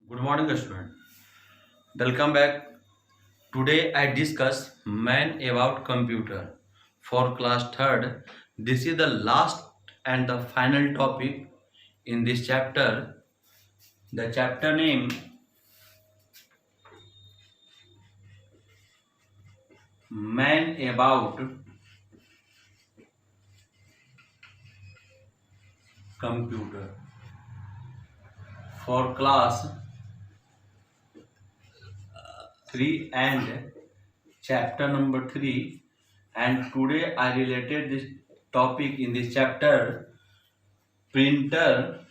Good morning, student. Welcome back. Today I discuss man about computer for class third. This is the last and the final topic in this chapter. The chapter name man about computer for class 3 and chapter number 3, and today I related this topic in this chapter printer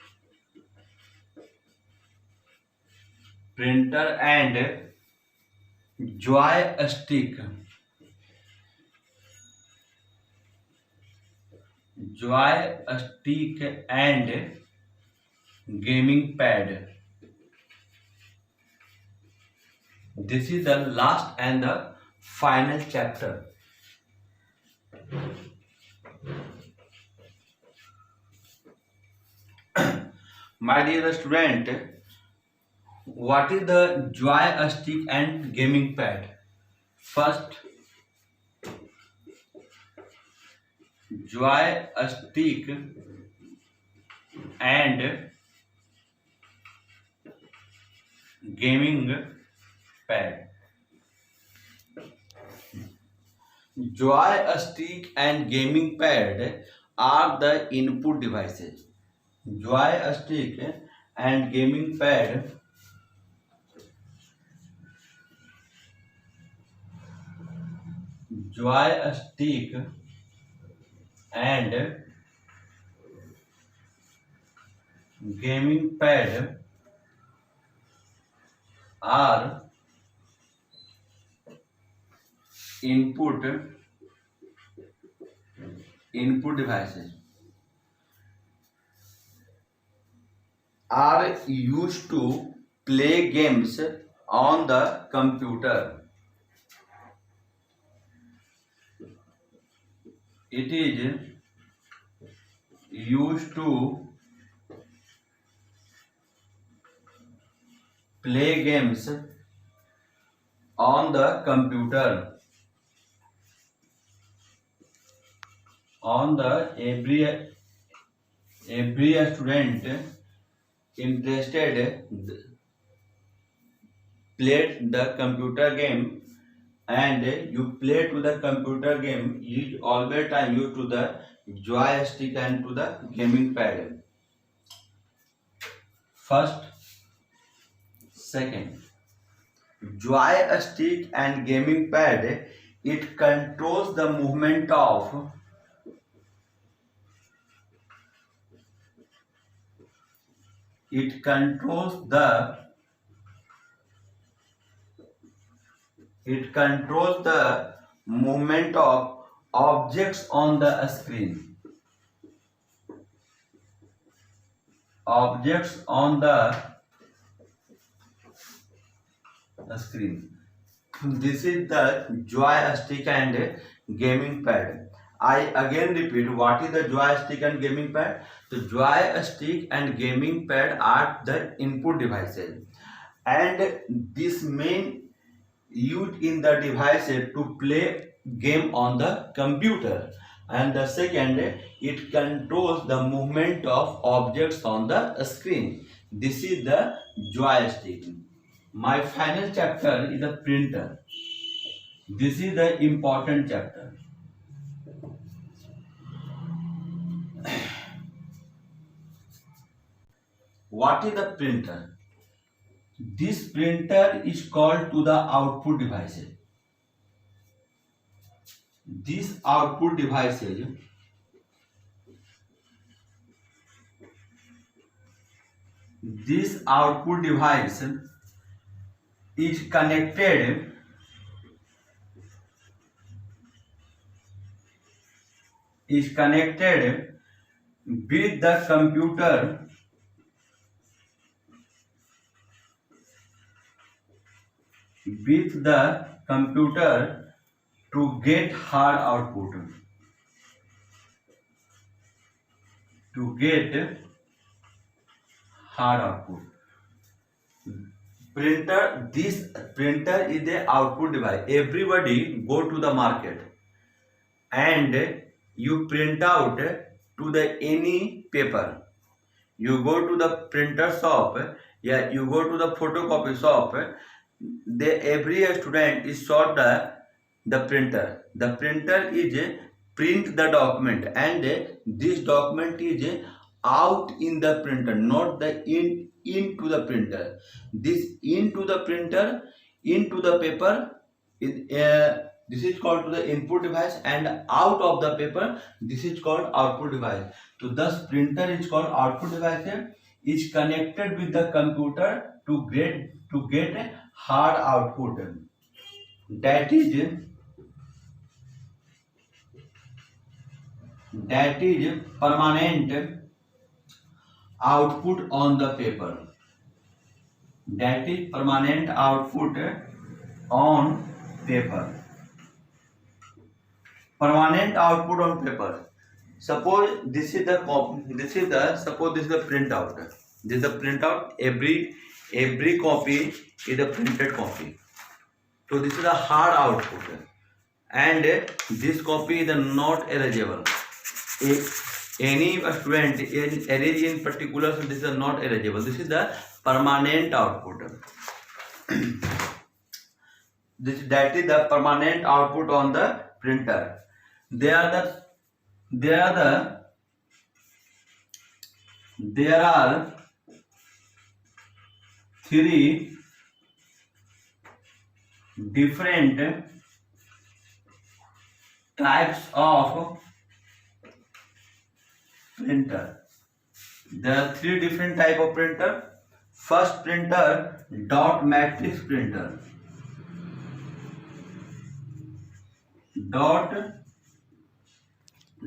and joystick and gaming pad. This is the last and the final chapter. My dear student, what is the joystick and gaming pad? First, joystick and gaming pad. Joystick and gaming pad are the input devices. Joystick and gaming pad joystick and gaming pad are input devices are used to play games on the computer. It is used to play games on the computer. On the every student interested played the computer game, and you play to the computer game, you always time you to the joystick and to the gaming pad. First, second, joystick and gaming pad, it controls the movement of it controls the movement of objects on the screen. Objects on the screen. This is the joystick and gaming pad. I again repeat, what is the joystick and gaming pad? The joystick and gaming pad are the input devices, and this main used in the devices to play game on the computer. And the second, it controls the movement of objects on the screen. This is the joystick. My final chapter is the printer. This is the important chapter. What is the printer? This printer is called to the output devices. This output devices this output device is connected with the computer to get hard output. Printer, this printer is the output device. Everybody go to the market and you print out to the any paper. You go to the printer shop, yeah, you go to the photocopy shop. Every student is showed the printer. The printer is print the document, and this document is out in the printer, not the into the printer. This into the printer, into the paper, this is called the input device, and out of the paper, this is called output device. So thus printer is called output device, is connected with the computer to get a hard output. That is permanent output on the paper. That is permanent output on paper. Permanent output on paper. Suppose this is the printout. This is the printout. Every copy is a printed copy. So this is a hard output, and this copy is not erasable. If any student erase in particular, so this is not erasable. This is the permanent output. That is the permanent output on the printer. There are three different types of printer. There are three different type of printer. First printer, dot matrix printer.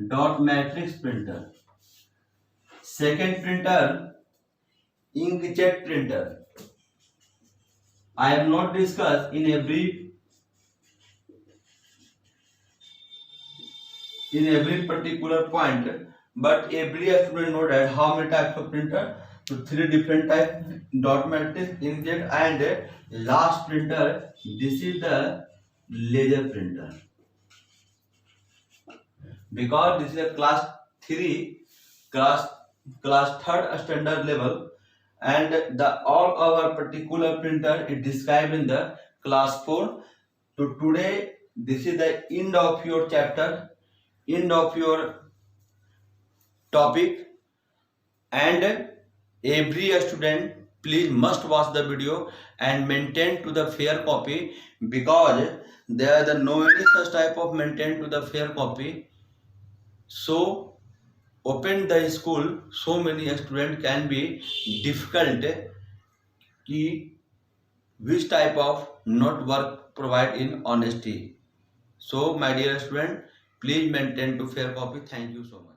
Dot matrix printer. Second printer, inkjet printer. I have not discussed in every particular point, but every student know that how many types of printer. So three different types: dot matrix, inkjet, and last printer. This is the laser printer. Because this is a class 3, class 3rd standard level, and the all our particular printer is described in the class 4. So today this is the end of your chapter, end of your topic, and every student please must watch the video and maintain to the fair copy, because there are no any such type of maintain to the fair copy. So open the school, so many students can be difficult कि which type of not work provide in honesty. So my dear student, please maintain to fair copy. Thank you so much.